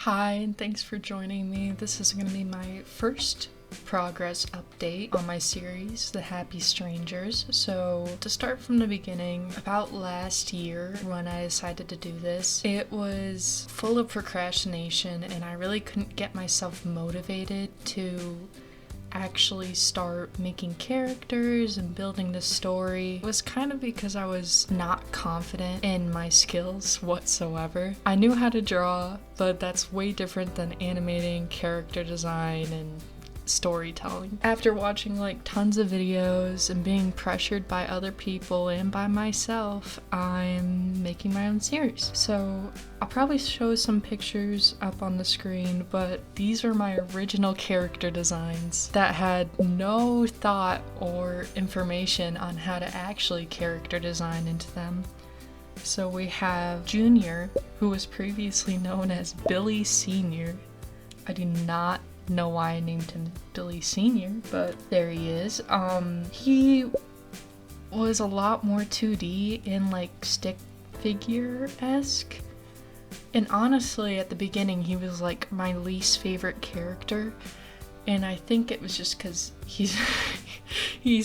Hi, and thanks for joining me. This is going to be my first progress update on my series, The Happy Strangers. So, to start from the beginning, about last year when I decided to do this, it was full of procrastination and I really couldn't get myself motivated to actually start making characters and building the story. It was kind of because I was not confident in my skills whatsoever. I knew how to draw, but that's way different than animating, character design, and storytelling. After watching tons of videos and being pressured by other people and by myself, I'm making my own series. So I'll probably show some pictures up on the screen, but these are my original character designs that had no thought or information on how to actually character design into them. So we have Junior, who was previously known as Billy Sr. I do not know why I named him Billy Sr., but there he is. He was a lot more 2D and stick figure-esque. And honestly, at the beginning, he was my least favorite character. And I think it was just because he's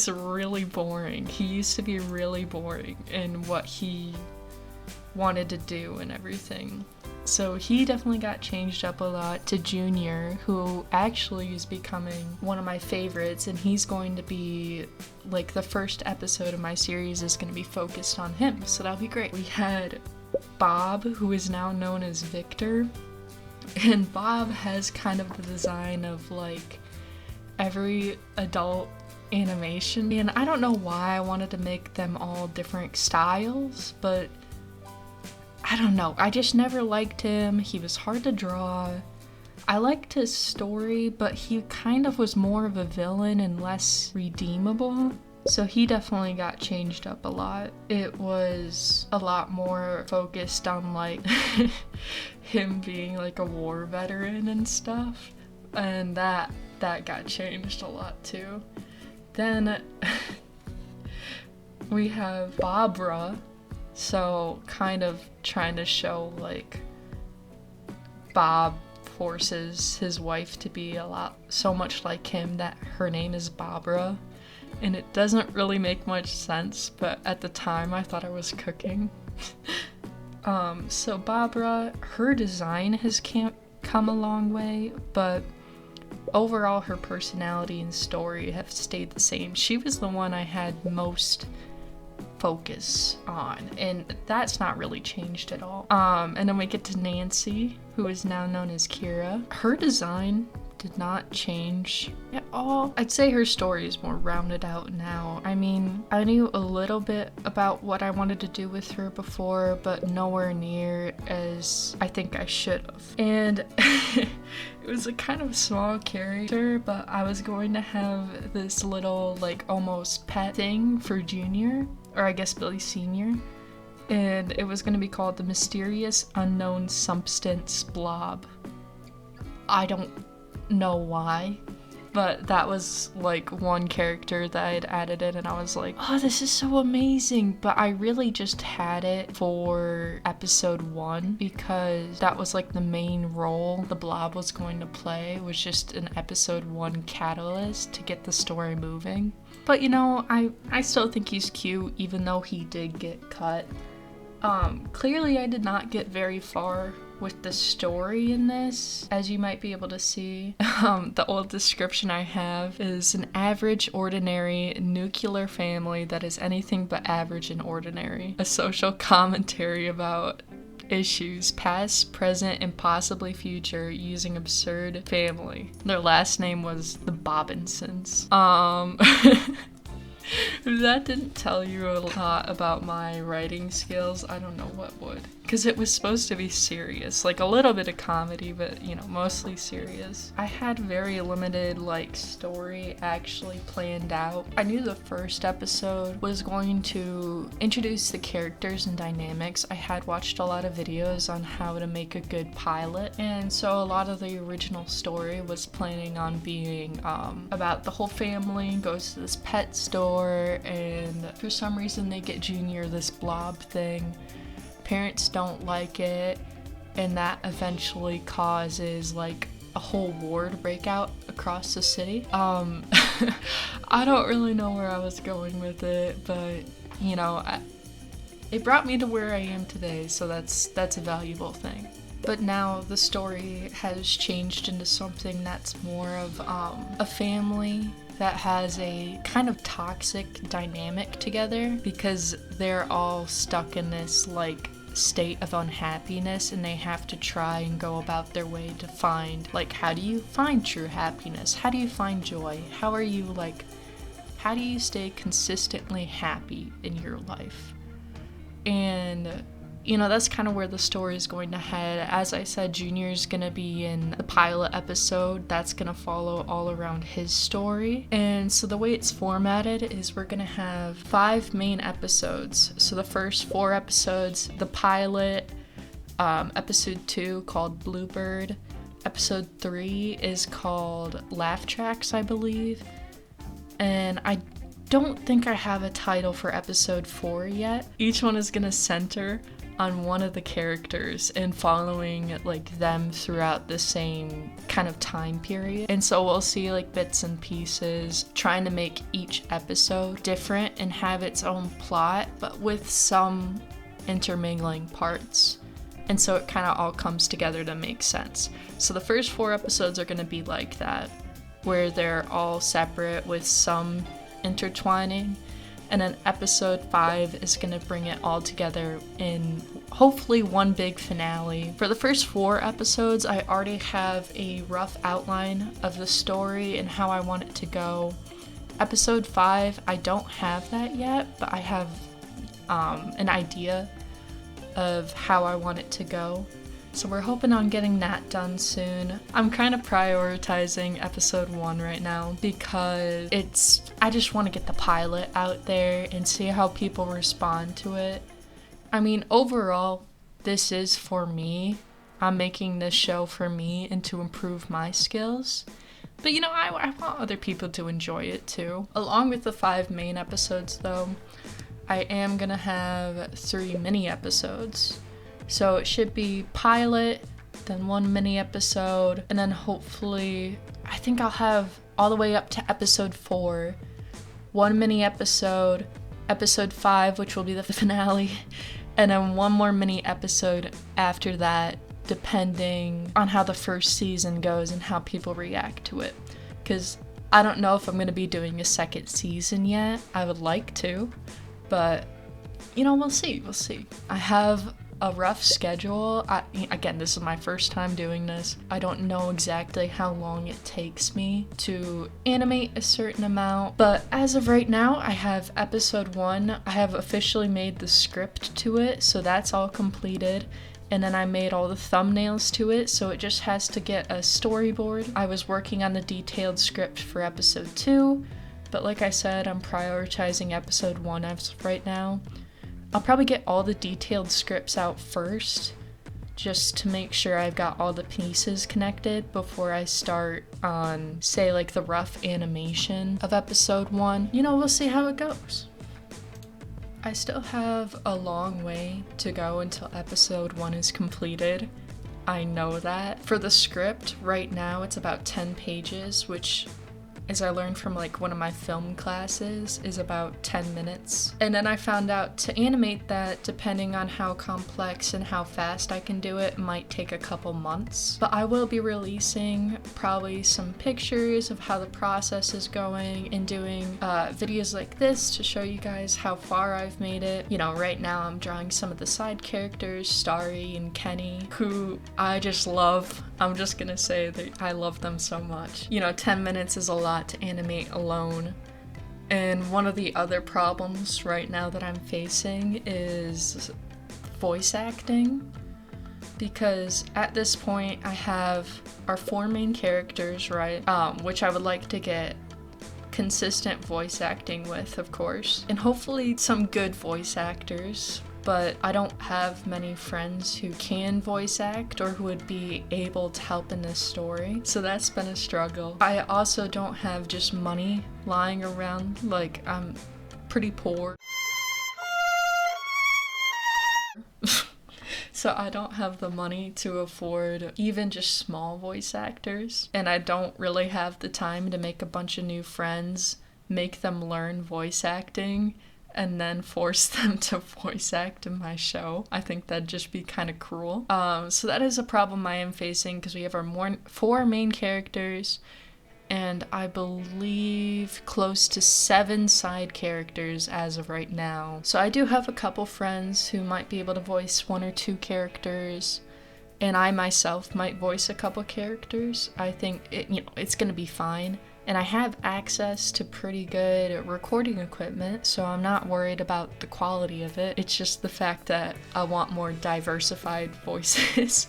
really boring. He used to be really boring in what he wanted to do and everything. So he definitely got changed up a lot to Junior, who actually is becoming one of my favorites, and he's going to be the first episode of my series is going to be focused on him, so that'll be great. We had Bob, who is now known as Victor, and Bob has kind of the design of every adult animation, and I don't know why I wanted to make them all different styles, but I don't know, I just never liked him. He was hard to draw. I liked his story, but he kind of was more of a villain and less redeemable. So he definitely got changed up a lot. It was a lot more focused on him being a war veteran and stuff. And that got changed a lot too. Then we have Barbara. So kind of trying to show Bob forces his wife to be so much like him that her name is Barbara, and it doesn't really make much sense, but at the time I thought I was cooking. So Barbara, her design has come a long way, but overall her personality and story have stayed the same. She was the one I had most focus on, and that's not really changed at all. And then we get to Nancy, who is now known as Kira. Her design did not change at all. I'd say her story is more rounded out now. I mean, I knew a little bit about what I wanted to do with her before, but nowhere near as I think I should have. And it was a kind of small character, but I was going to have this little almost pet thing for Junior, or I guess Billy Sr., and it was going to be called the Mysterious Unknown Substance Blob. I don't know why, but that was one character that I had added in, and I was like, oh, this is so amazing. But I really just had it for episode 1 because that was the main role the blob was going to play, was just an episode 1 catalyst to get the story moving. But I still think he's cute, even though he did get cut. Clearly I did not get very far with the story in this, as you might be able to see. The old description I have is an average, ordinary, nuclear family that is anything but average and ordinary. A social commentary about issues past, present, and possibly future using absurd family. Their last name was the Bobinsons. If that didn't tell you a lot about my writing skills, I don't know what would. Because it was supposed to be serious, a little bit of comedy, but mostly serious. I had very limited story actually planned out. I knew the first episode was going to introduce the characters and dynamics. I had watched a lot of videos on how to make a good pilot, and so a lot of the original story was planning on being about the whole family goes to this pet store, and for some reason they get Junior this blob thing. Parents don't like it, and that eventually causes like a whole war to break out across the city. I don't really know where I was going with it, but you know, it brought me to where I am today, so that's a valuable thing. But now the story has changed into something that's more of a family that has a kind of toxic dynamic together because they're all stuck in this like state of unhappiness, and they have to try and go about their way to find, like, how do you find true happiness? How do you find joy? How do you stay consistently happy in your life? And you know, that's kind of where the story is going to head. As I said, Junior's gonna be in the pilot episode. That's gonna follow all around his story. And so the way it's formatted is we're gonna have 5 main episodes. So the first 4 episodes, the pilot, episode 2 called Bluebird, episode 3 is called Laugh Tracks, I believe. And I don't think I have a title for episode 4 yet. Each one is gonna center on one of the characters and following like them throughout the same kind of time period. And so we'll see like bits and pieces, trying to make each episode different and have its own plot, but with some intermingling parts. And so it kind of all comes together to make sense. So the first 4 episodes are going to be like that, where they're all separate with some intertwining. And then episode 5 is going to bring it all together in hopefully one big finale. For the first 4 episodes, I already have a rough outline of the story and how I want it to go. Episode 5, I don't have that yet, but I have an idea of how I want it to go. So we're hoping on getting that done soon. I'm kind of prioritizing episode 1 right now because I just want to get the pilot out there and see how people respond to it. I mean, overall, this is for me. I'm making this show for me and to improve my skills. But you know, I want other people to enjoy it too. Along with the 5 main episodes though, I am gonna have 3 mini episodes. So it should be pilot, then 1 mini episode, and then hopefully, I think I'll have all the way up to episode 4, 1 mini episode, episode 5, which will be the finale, and then 1 more mini episode after that, depending on how the first season goes and how people react to it. Because I don't know if I'm going to be doing a second season yet. I would like to, but, you know, we'll see. I have a rough schedule. Again, this is my first time doing this. I don't know exactly how long it takes me to animate a certain amount, but as of right now, I have episode 1. I have officially made the script to it, so that's all completed. And then I made all the thumbnails to it, so it just has to get a storyboard. I was working on the detailed script for episode 2, but like I said, I'm prioritizing episode 1 as of right now. I'll probably get all the detailed scripts out first, just to make sure I've got all the pieces connected before I start on, say, like the rough animation of episode 1. You know, we'll see how it goes. I still have a long way to go until episode 1 is completed. I know that. For the script, right now it's about 10 pages, which, as I learned from like one of my film classes, is about 10 minutes. And then I found out to animate that, depending on how complex and how fast I can do it, might take a couple months. But I will be releasing probably some pictures of how the process is going and doing videos like this to show you guys how far I've made it. You know, right now I'm drawing some of the side characters, Starry and Kenny, who I just love. I'm just gonna say that I love them so much. You know, 10 minutes is a lot to animate alone. And one of the other problems right now that I'm facing is voice acting, because at this point I have our 4 main characters, right, which I would like to get consistent voice acting with, of course, and hopefully some good voice actors. But I don't have many friends who can voice act or who would be able to help in this story, so that's been a struggle. I also don't have just money lying around, like I'm pretty poor. So I don't have the money to afford even just small voice actors, and I don't really have the time to make a bunch of new friends, make them learn voice acting, and then force them to voice act in my show. I think that'd just be kind of cruel. So that is a problem I am facing because we have our 4 main characters and I believe close to 7 side characters as of right now. So I do have a couple friends who might be able to voice 1 or 2 characters, and I myself might voice a couple characters. I think it's gonna be fine. And I have access to pretty good recording equipment, so I'm not worried about the quality of it. It's just the fact that I want more diversified voices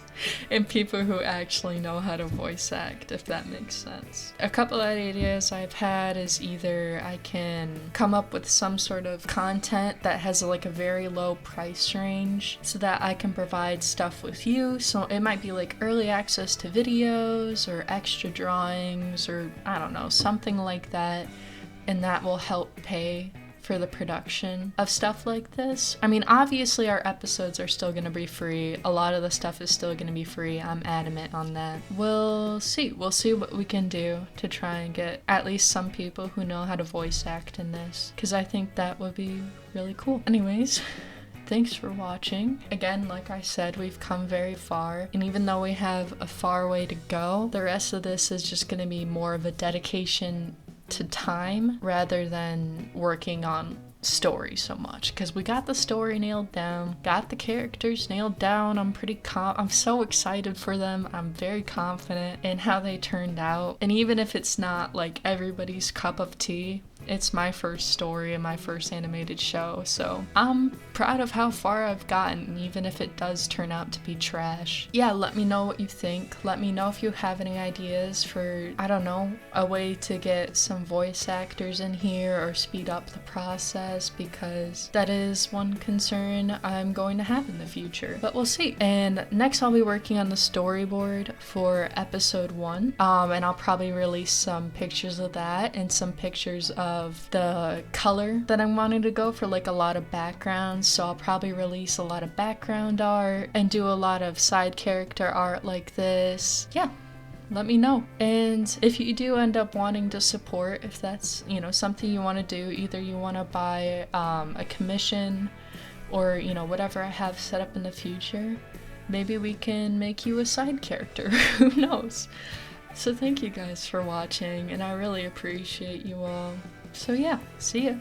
and people who actually know how to voice act, if that makes sense. A couple of ideas I've had is either I can come up with some sort of content that has like a very low price range so that I can provide stuff with you. So it might be like early access to videos or extra drawings or I don't know, something like that, and that will help pay for the production of stuff like this. I mean, obviously our episodes are still gonna be free. A lot of the stuff is still gonna be free. I'm adamant on that. We'll see what we can do to try and get at least some people who know how to voice act in this, because I think that would be really cool. Anyways, thanks for watching. Again, like I said, we've come very far, and even though we have a far way to go, the rest of this is just gonna be more of a dedication to time rather than working on story so much, because we got the story nailed down, got the characters nailed down. I'm so excited for them. I'm very confident in how they turned out, and even if it's not like everybody's cup of tea, it's my first story and my first animated show, so I'm proud of how far I've gotten, even if it does turn out to be trash. Yeah, let me know what you think. Let me know if you have any ideas for, I don't know, a way to get some voice actors in here or speed up the process, because that is one concern I'm going to have in the future. But we'll see. And next I'll be working on the storyboard for episode 1, and I'll probably release some pictures of that and some pictures of the color that I'm wanting to go for, like a lot of backgrounds. So I'll probably release a lot of background art and do a lot of side character art like this. Yeah, let me know. And if you do end up wanting to support, if that's, something you want to do, either you want to buy a commission or, whatever I have set up in the future, maybe we can make you a side character. Who knows? So thank you guys for watching, and I really appreciate you all. So yeah, see ya.